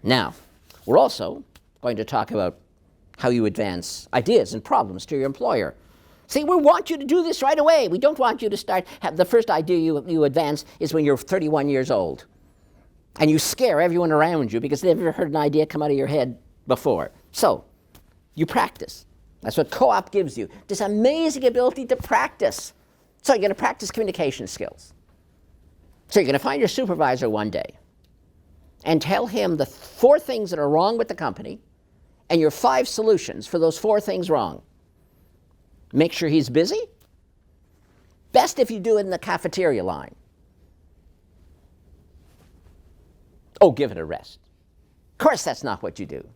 Now, we're also going to talk about how you advance ideas and problems to your employer. See, we want you to do this right away. We don't want you to the first idea you advance is when you're 31 years old. And you scare everyone around you because they've never heard an idea come out of your head before. So, you practice. That's what co-op gives you, this amazing ability to practice. So you're going to practice communication skills. So you're going to find your supervisor one day and tell him the 4 things that are wrong with the company and your 5 solutions for those 4 things wrong. Make sure he's busy. Best if you do it in the cafeteria line. Oh, give it a rest. Of course, that's not what you do.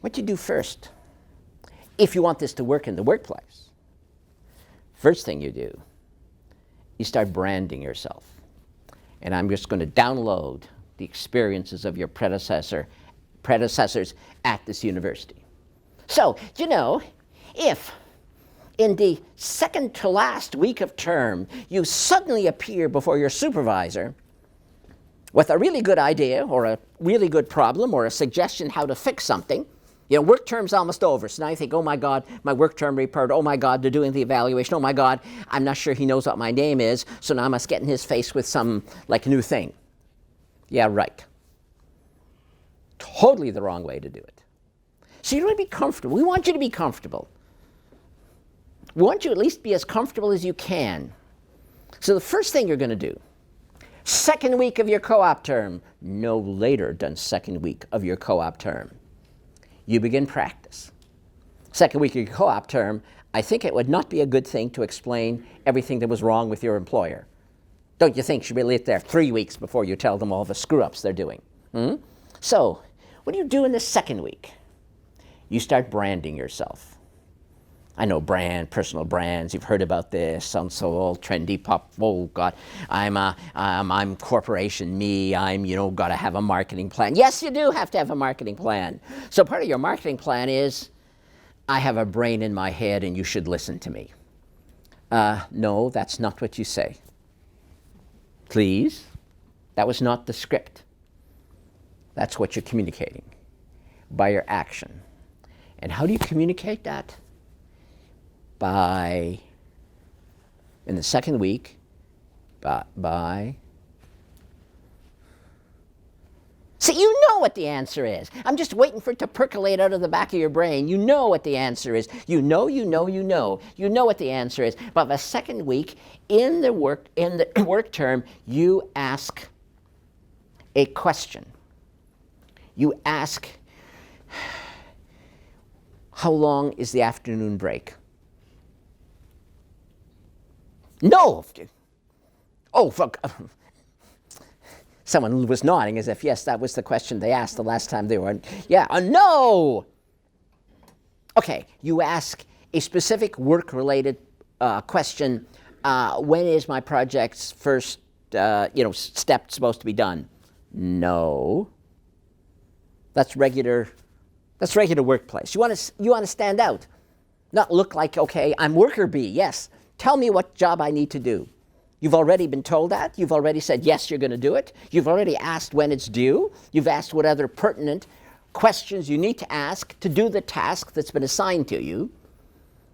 What you do first, if you want this to work in the workplace, first thing you do, you start branding yourself. And I'm just going to download the experiences of your predecessors at this university. So, you know, if in the second to last week of term, you suddenly appear before your supervisor with a really good idea or a really good problem or a suggestion how to fix something, you know, work term's almost over. So now you think, oh my God, my work term report, oh my God, they're doing the evaluation, oh my God, I'm not sure he knows what my name is, so now I must get in his face with some, like, new thing. Yeah, right. Totally the wrong way to do it. So you want to be comfortable. We want you to be comfortable. We want you to at least be as comfortable as you can. So the first thing you're going to do, second week of your co-op term, no later than second week of your co-op term, you begin practice. Second week of your co-op term, I think it would not be a good thing to explain everything that was wrong with your employer. Don't you think you should be lit there 3 weeks before you tell them all the screw-ups they're doing? So, what do you do in the second week? You start branding yourself. I know personal brands, you've heard about this, sounds so old, trendy, pop, oh God, I'm corporation me, gotta have a marketing plan. Yes, you do have to have a marketing plan. So part of your marketing plan is, I have a brain in my head and you should listen to me. No, that's not what you say. Please, that was not the script. That's what you're communicating by your action. And how do you communicate that? In the second week, See, you know what the answer is. I'm just waiting for it to percolate out of the back of your brain. You know what the answer is. You know what the answer is. But the second week, in the work term, you ask a question. You ask, how long is the afternoon break? No. Oh, fuck. Someone was nodding as if, yes, that was the question they asked the last time they were. Yeah, no. Okay, you ask a specific work-related question. When is my project's first, step supposed to be done? No. That's regular workplace. You want to stand out, not look like, okay, I'm worker B. Yes. Tell me what job I need to do. You've already been told that. You've already said, yes, you're going to do it. You've already asked when it's due. You've asked what other pertinent questions you need to ask to do the task that's been assigned to you.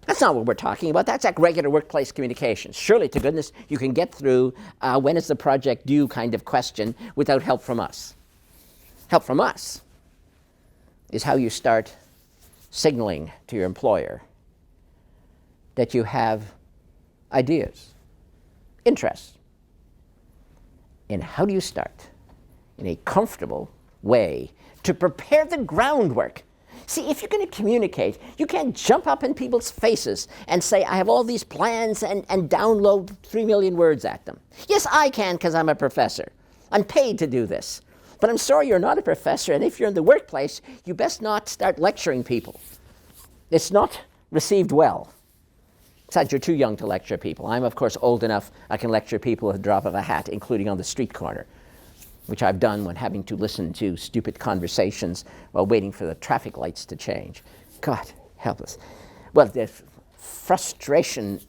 That's not what we're talking about. That's like regular workplace communications. Surely, to goodness, you can get through when is the project due kind of question without help from us. Help from us is how you start signaling to your employer that you have ideas, interests. And how do you start? In a comfortable way to prepare the groundwork. See, if you're going to communicate, you can't jump up in people's faces and say, I have all these plans and download 3 million words at them. Yes, I can because I'm a professor. I'm paid to do this. But I'm sorry you're not a professor, and if you're in the workplace, you best not start lecturing people. It's not received well. Besides, you're too young to lecture people. I'm, of course, old enough I can lecture people at the drop of a hat, including on the street corner, which I've done when having to listen to stupid conversations while waiting for the traffic lights to change. God, help us. Well, the frustration,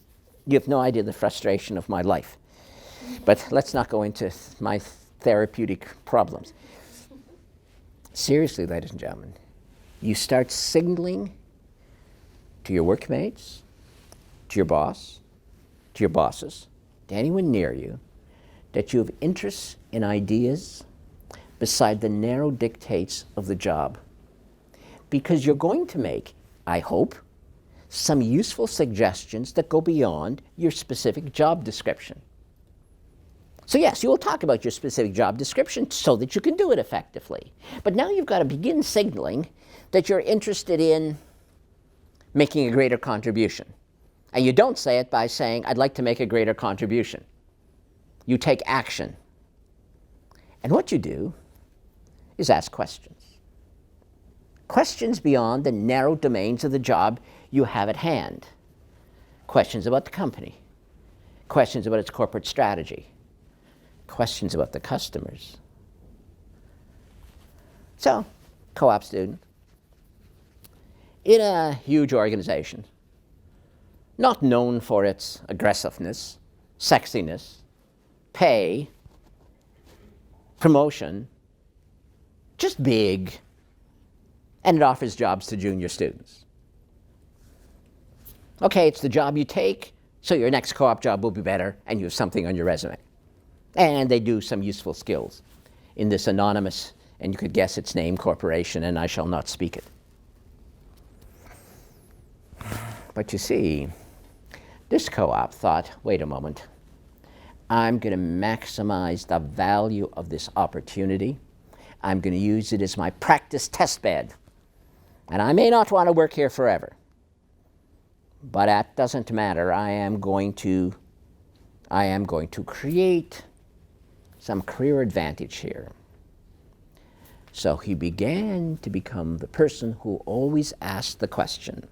you have no idea the frustration of my life. But let's not go into my therapeutic problems. Seriously, ladies and gentlemen, you start signaling to your workmates, to your boss, to your bosses, to anyone near you, that you have interests in ideas beside the narrow dictates of the job. Because you're going to make, I hope, some useful suggestions that go beyond your specific job description. So yes, you will talk about your specific job description so that you can do it effectively. But now you've got to begin signaling that you're interested in making a greater contribution. And you don't say it by saying, I'd like to make a greater contribution. You take action. And what you do is ask questions. Questions beyond the narrow domains of the job you have at hand. Questions about the company. Questions about its corporate strategy. Questions about the customers. So, co-op student, in a huge organization, not known for its aggressiveness, sexiness, pay, promotion, just big, and it offers jobs to junior students. Okay, it's the job you take, so your next co-op job will be better, and you have something on your resume. And they do some useful skills in this anonymous, and you could guess its name, corporation, and I shall not speak it. But you see, this co-op thought, wait a moment, I'm going to maximize the value of this opportunity. I'm going to use it as my practice test bed. And I may not want to work here forever. But that doesn't matter. I am going to create some career advantage here. So he began to become the person who always asked the question,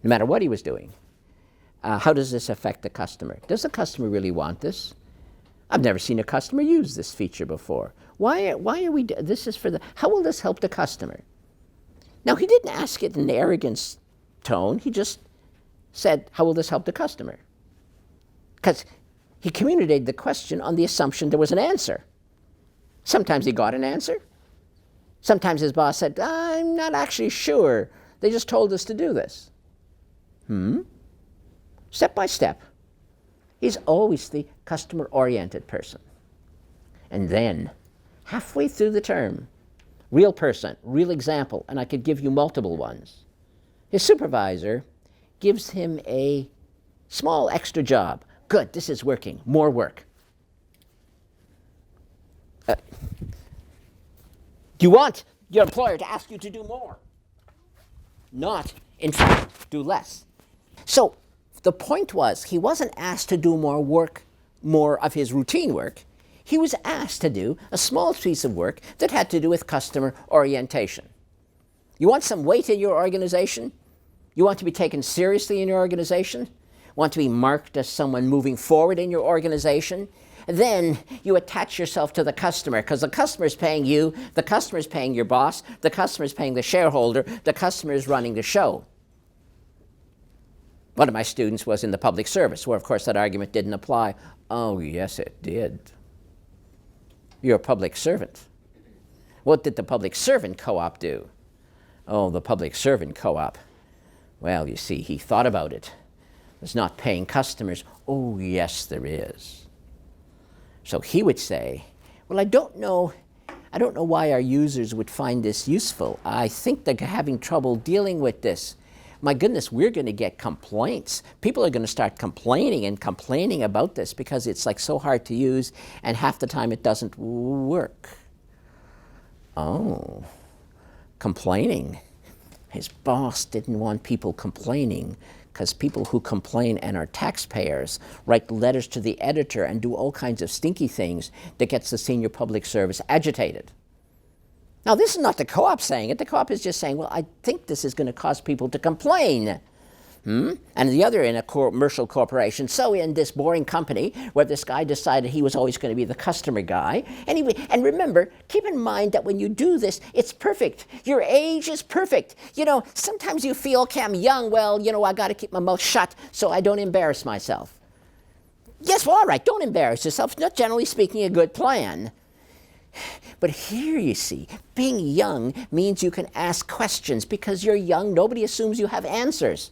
no matter what he was doing, how does this affect the customer? Does the customer really want this? I've never seen a customer use this feature before. Why are we, this is for the, how will this help the customer? Now, he didn't ask it in an arrogance tone. He just said, how will this help the customer? Because he communicated the question on the assumption there was an answer. Sometimes he got an answer. Sometimes his boss said, I'm not actually sure. They just told us to do this. Step by step. He's always the customer-oriented person. And then, halfway through the term, real person, real example, and I could give you multiple ones. His supervisor gives him a small extra job. Good, this is working, more work. Do you want your employer to ask you to do more? Not, in fact, do less. So the point was, he wasn't asked to do more work, more of his routine work. He was asked to do a small piece of work that had to do with customer orientation. You want some weight in your organization? You want to be taken seriously in your organization? Want to be marked as someone moving forward in your organization? Then you attach yourself to the customer, because the customer is paying you, the customer is paying your boss, the customer is paying the shareholder, the customer is running the show. One of my students was in the public service, where of course that argument didn't apply. Oh yes, it did. You're a public servant. What did the public servant co-op do? Oh, the public servant co-op. Well, you see, he thought about it. It's not paying customers. Oh, yes, there is. So he would say, well, I don't know why our users would find this useful. I think they're having trouble dealing with this. My goodness, we're going to get complaints. People are going to start complaining and complaining about this because it's like so hard to use, and half the time it doesn't work. Oh, complaining. His boss didn't want people complaining, because people who complain and are taxpayers write letters to the editor and do all kinds of stinky things that gets the senior public service agitated. Now, this is not the co-op saying it. The co-op is just saying, well, I think this is going to cause people to complain. And the other in a commercial corporation, so in this boring company where this guy decided he was always going to be the customer guy. And remember, keep in mind that when you do this, it's perfect. Your age is perfect. You know, sometimes you feel, okay, I'm young. Well, you know, I got to keep my mouth shut so I don't embarrass myself. Yes, well, all right, don't embarrass yourself. It's not generally speaking a good plan. But here you see, being young means you can ask questions. Because you're young, nobody assumes you have answers.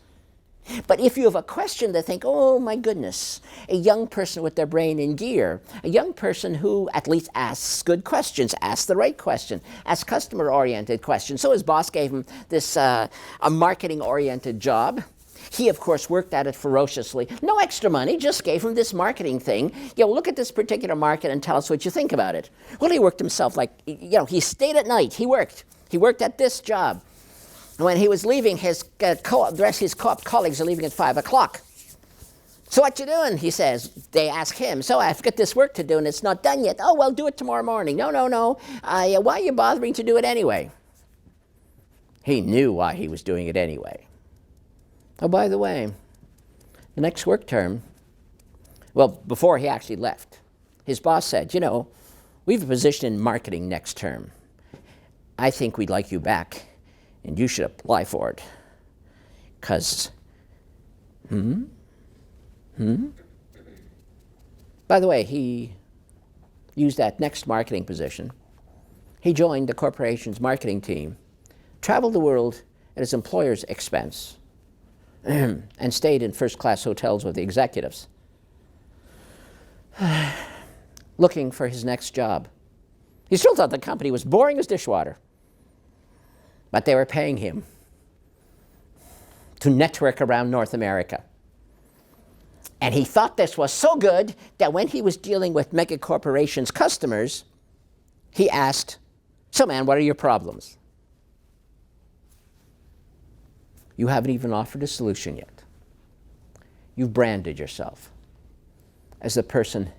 But if you have a question, they think, oh my goodness, a young person with their brain in gear, a young person who at least asks good questions, asks the right question, asks customer-oriented questions. So his boss gave him this a marketing-oriented job. He, of course, worked at it ferociously. No extra money, just gave him this marketing thing. Look at this particular market and tell us what you think about it. Well, he worked himself he stayed at night. He worked. He worked at this job. When he was leaving, the rest of his co-op colleagues are leaving at 5 o'clock. So what you doing, he says. They ask him, so I've got this work to do and it's not done yet. Oh, well, do it tomorrow morning. No. Why are you bothering to do it anyway? He knew why he was doing it anyway. Oh, by the way, the next work term, well, before he actually left, his boss said, we have a position in marketing next term. I think we'd like you back. And you should apply for it. Because, By the way, he used that next marketing position. He joined the corporation's marketing team, traveled the world at his employer's expense, and stayed in first-class hotels with the executives, looking for his next job. He still thought the company was boring as dishwater. But they were paying him to network around North America. And he thought this was so good that when he was dealing with mega corporations' customers, he asked, so man, what are your problems? You haven't even offered a solution yet. You've branded yourself as the person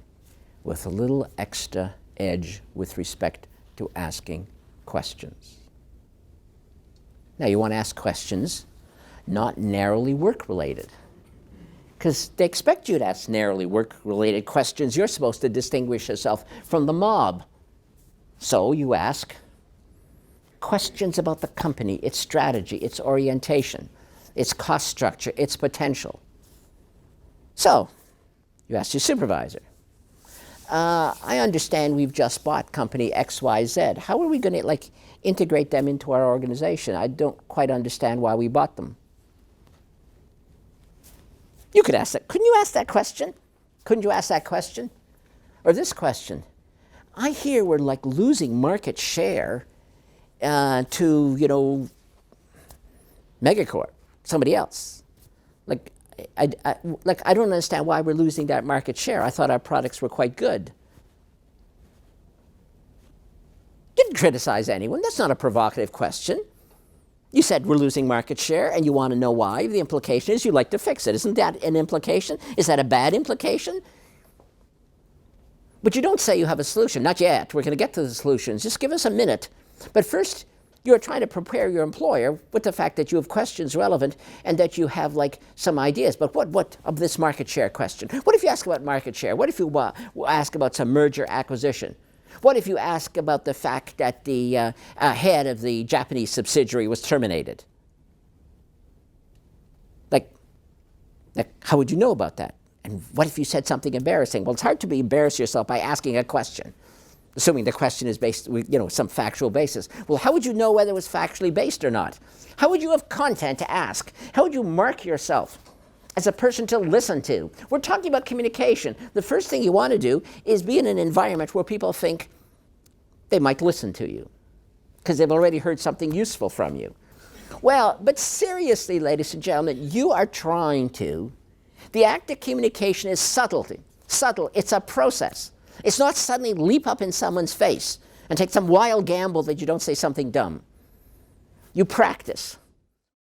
with a little extra edge with respect to asking questions. Now, you want to ask questions, not narrowly work-related. Because they expect you to ask narrowly work-related questions. You're supposed to distinguish yourself from the mob. So you ask questions about the company, its strategy, its orientation, its cost structure, its potential. So you ask your supervisor, I understand we've just bought company XYZ. How are we going to integrate them into our organization? I don't quite understand why we bought them. You could ask that. Couldn't you ask that question? Couldn't you ask that question? Or this question. I hear we're losing market share to, Megacorp, somebody else. I don't understand why we're losing that market share. I thought our products were quite good. Didn't criticize anyone. That's not a provocative question. You said we're losing market share and you want to know why. The implication is you'd like to fix it. Isn't that an implication? Is that a bad implication? But you don't say you have a solution. Not yet. We're going to get to the solutions. Just give us a minute. But first, you're trying to prepare your employer with the fact that you have questions relevant and that you have some ideas. But what of this market share question? What if you ask about market share? What if you ask about some merger acquisition? What if you ask about the fact that the head of the Japanese subsidiary was terminated? How would you know about that? And what if you said something embarrassing? Well, it's hard to embarrass yourself by asking a question, assuming the question is based with some factual basis. Well, how would you know whether it was factually based or not? How would you have content to ask? How would you mark yourself as a person to listen to? We're talking about communication. The first thing you want to do is be in an environment where people think they might listen to you because they've already heard something useful from you. Well, but seriously, ladies and gentlemen, you are trying to. The act of communication is subtle. It's a process. It's not suddenly leap up in someone's face and take some wild gamble that you don't say something dumb. You practice.